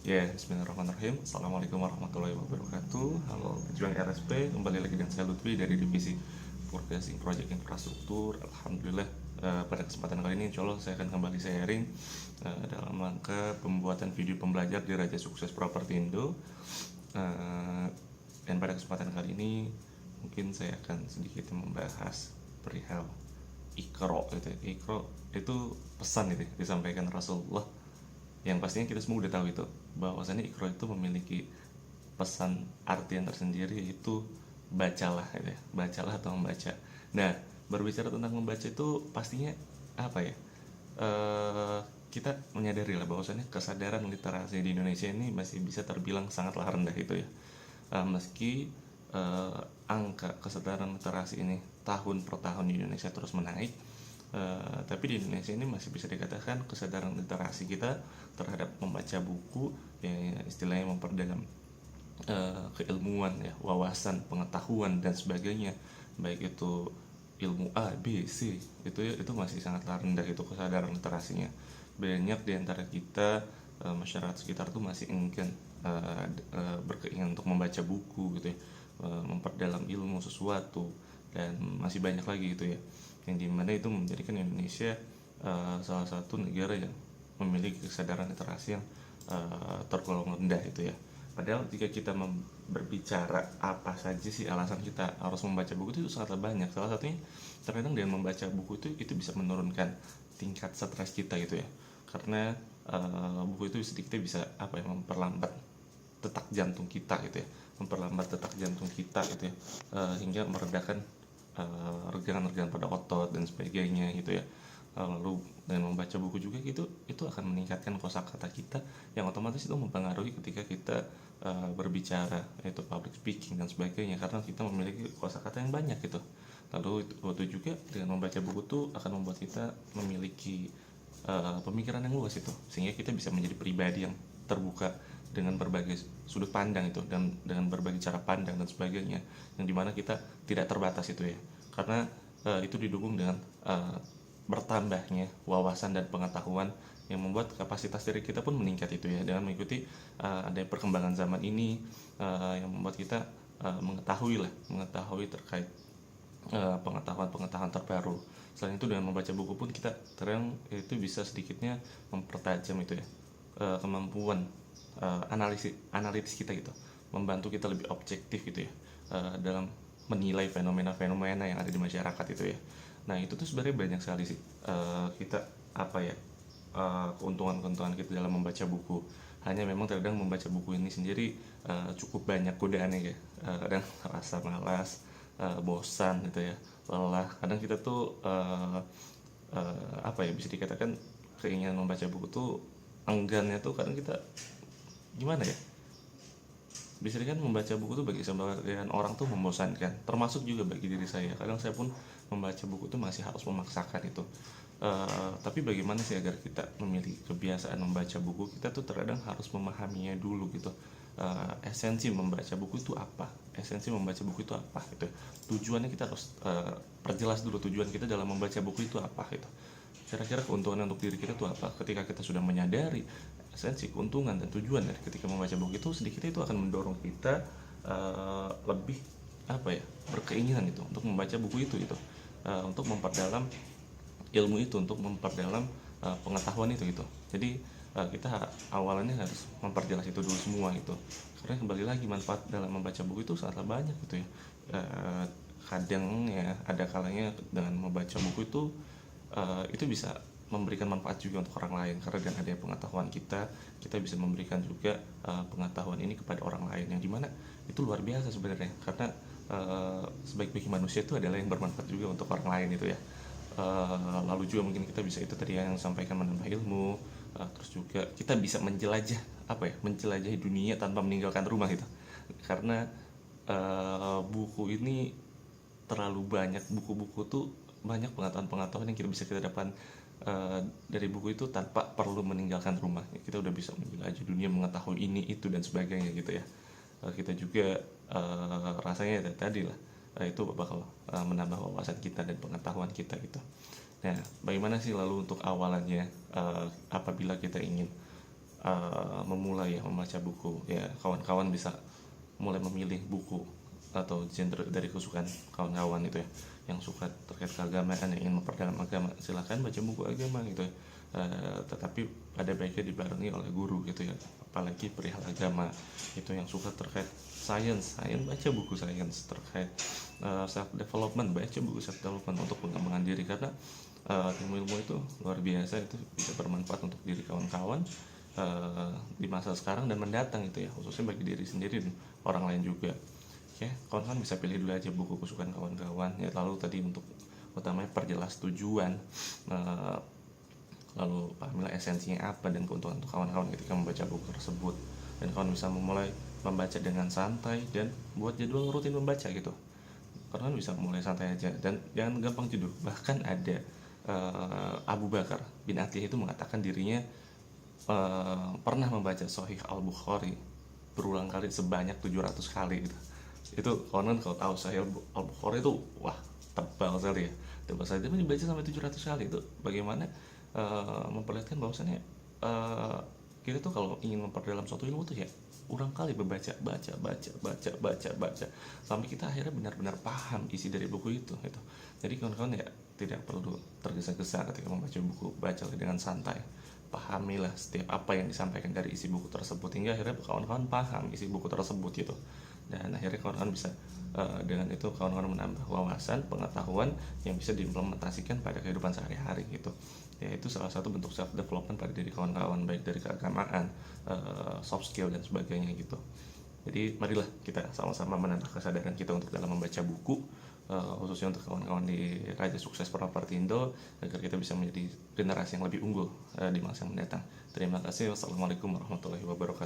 Ya, bismillahirrahmanirrahim. Assalamualaikum warahmatullahi wabarakatuh. Halo, pejuang RSP. Kembali lagi dengan saya Lutfi dari divisi Forecasting Project Infrastruktur. Alhamdulillah, pada kesempatan kali ini insya Allah saya akan kembali sharing dalam rangka pembuatan video pembelajar di Raja Sukses Properti Indo. Dan pada kesempatan kali ini mungkin saya akan sedikit membahas perihal Iqra gitu. Iqra itu pesan itu disampaikan Rasulullah, yang pastinya kita semua udah tahu itu, bahwasannya Iqra itu memiliki pesan artian tersendiri, yaitu bacalah gitu ya, bacalah atau membaca. Nah, berbicara tentang membaca itu pastinya apa ya, kita menyadari lah bahwasannya kesadaran literasi di Indonesia ini masih bisa terbilang sangatlah rendah itu ya. Meski angka kesadaran literasi ini tahun per tahun di Indonesia terus menaik, tapi di Indonesia ini masih bisa dikatakan kesadaran literasi kita terhadap membaca buku, ya istilahnya memperdalam keilmuan ya, wawasan, pengetahuan dan sebagainya, baik itu ilmu A, B, C, itu masih sangat rendah itu kesadaran literasinya. Banyak di antara kita, masyarakat sekitar tuh masih enggan berkeinginan untuk membaca buku gitu ya, memperdalam ilmu sesuatu, dan masih banyak lagi gitu ya, yang dimana itu menjadikan Indonesia salah satu negara yang memiliki kesadaran literasi yang tergolong rendah itu ya. Padahal jika kita berbicara apa saja sih alasan kita harus membaca buku, itu sangatlah banyak. Salah satunya terkadang dengan membaca buku itu bisa menurunkan tingkat stres kita gitu ya, karena buku itu sedikit bisa apa ya, memperlambat detak jantung kita gitu ya, memperlambat detak jantung kita gitu ya, hingga meredakan regangan-regangan pada otot dan sebagainya gitu ya. Lalu dengan membaca buku juga gitu, itu akan meningkatkan kosakata kita, yang otomatis itu mempengaruhi ketika kita berbicara, yaitu public speaking dan sebagainya, karena kita memiliki kosakata yang banyak gitu. Lalu itu juga dengan membaca buku itu akan membuat kita memiliki pemikiran yang luas itu, sehingga kita bisa menjadi pribadi yang terbuka dengan berbagai sudut pandang itu, dan dengan berbagai cara pandang dan sebagainya, yang dimana kita tidak terbatas itu ya, karena itu didukung dengan bertambahnya wawasan dan pengetahuan, yang membuat kapasitas diri kita pun meningkat itu ya, dengan mengikuti ada perkembangan zaman ini, yang membuat kita mengetahui terkait pengetahuan-pengetahuan terbaru. Selain itu, dengan membaca buku pun kita terang itu bisa sedikitnya mempertajam itu ya, kemampuan analitis kita gitu, membantu kita lebih objektif gitu ya, dalam menilai fenomena-fenomena yang ada di masyarakat itu ya. Nah, itu tuh sebenarnya banyak sekali sih kita apa ya, keuntungan-keuntungan kita dalam membaca buku. Hanya memang terkadang membaca buku ini sendiri cukup banyak godaannya ya. Kadang rasa malas, bosan gitu ya, lelah. Kadang kita tuh apa ya, bisa dikatakan keinginan membaca buku tuh enggannya tuh kadang kita gimana ya, bisa kan membaca buku tuh bagi sebagian orang tuh membosankan, termasuk juga bagi diri saya. Kadang saya pun membaca buku tuh masih harus memaksakan itu. Tapi bagaimana sih agar kita memiliki kebiasaan membaca buku? Kita tuh terkadang harus memahaminya dulu gitu. Esensi membaca buku itu apa? Esensi membaca buku itu apa? Gitu. Tujuannya kita harus perjelas dulu, tujuan kita dalam membaca buku itu apa gitu. Kira-kira keuntungan untuk diri kita itu apa? Ketika kita sudah menyadari esensi, keuntungan, dan tujuan dari ketika membaca buku itu, sedikit itu akan mendorong kita lebih apa ya, berkeinginan itu untuk membaca buku itu gitu, untuk memperdalam ilmu itu, untuk memperdalam pengetahuan itu gitu. Jadi kita awalnya harus memperjelas itu dulu semua gitu, karena kembali lagi manfaat dalam membaca buku itu sangatlah banyak gitu ya. Kadang ya ada kalanya dengan membaca buku itu bisa memberikan manfaat juga untuk orang lain, karena dengan adanya pengetahuan kita bisa memberikan juga pengetahuan ini kepada orang lain, yang dimana itu luar biasa sebenarnya, karena sebaik-baik manusia itu adalah yang bermanfaat juga untuk orang lain itu ya. Lalu juga mungkin kita bisa itu tadi yang sampaikan, menambah ilmu, terus juga kita bisa menjelajah apa ya, menjelajahi dunia tanpa meninggalkan rumah gitu, karena buku ini terlalu banyak, buku-buku tuh banyak pengetahuan-pengetahuan yang kita dapatkan dari buku itu tanpa perlu meninggalkan rumah. Kita udah bisa menjelajah dunia, mengetahui ini itu dan sebagainya gitu ya. Kita juga rasanya tadi lah, itu bakal menambah wawasan kita dan pengetahuan kita gitu. Nah, bagaimana sih lalu untuk awalannya, apabila kita ingin memulai ya membaca buku, ya kawan-kawan bisa mulai memilih buku atau genre dari kesukaan kawan-kawan itu ya, yang suka terkait keagamaan, yang ingin memperdalam agama, silahkan baca buku agama gitu ya. Tetapi ada baiknya dibarengi oleh guru gitu ya, apalagi perihal agama. Itu yang suka terkait science baca buku science, terkait self development, baca buku self development untuk pengembangan diri, karena ilmu-ilmu itu luar biasa, itu bisa bermanfaat untuk diri kawan-kawan di masa sekarang dan mendatang itu ya, khususnya bagi diri sendiri dan orang lain juga. Ya, kawan-kawan bisa pilih dulu aja buku kesukaan kawan-kawan ya. Lalu tadi untuk utamanya perjelas tujuan, lalu pahamilah esensinya apa dan keuntungan untuk kawan-kawan ketika membaca buku tersebut. Dan kawan bisa memulai membaca dengan santai dan buat jadwal rutin membaca gitu. Kawan bisa mulai santai aja dan jangan gampang jenuh. Bahkan ada Abu Bakar bin Atiyah itu mengatakan dirinya pernah membaca Sahih Al-Bukhari berulang kali sebanyak 700 kali gitu. Itu konon kalau tahu Sahih Al-Bukhari itu wah tebal sekali ya, tebal sekali, tapi dibaca sampai 700 kali. Itu bagaimana memperlihatkan bahwasannya kita tuh kalau ingin memperdalam suatu ilmu tuh ya ulang kali baca sampai kita akhirnya benar-benar paham isi dari buku itu gitu. Jadi kawan-kawan ya tidak perlu tergesa-gesa ketika membaca buku, bacalah dengan santai, pahamilah setiap apa yang disampaikan dari isi buku tersebut hingga akhirnya kawan-kawan paham isi buku tersebut gitu. Dan akhirnya kawan-kawan bisa dengan itu kawan-kawan menambah wawasan, pengetahuan yang bisa diimplementasikan pada kehidupan sehari-hari gitu. Ya, itu salah satu bentuk self development pada diri kawan-kawan, baik dari keagamaan, soft skill dan sebagainya gitu. Jadi marilah kita sama-sama menambah kesadaran kita untuk dalam membaca buku, khususnya untuk kawan-kawan di Raja Sukses Properti Indo, agar kita bisa menjadi generasi yang lebih unggul di masa yang mendatang. Terima kasih. Wassalamualaikum warahmatullahi wabarakatuh.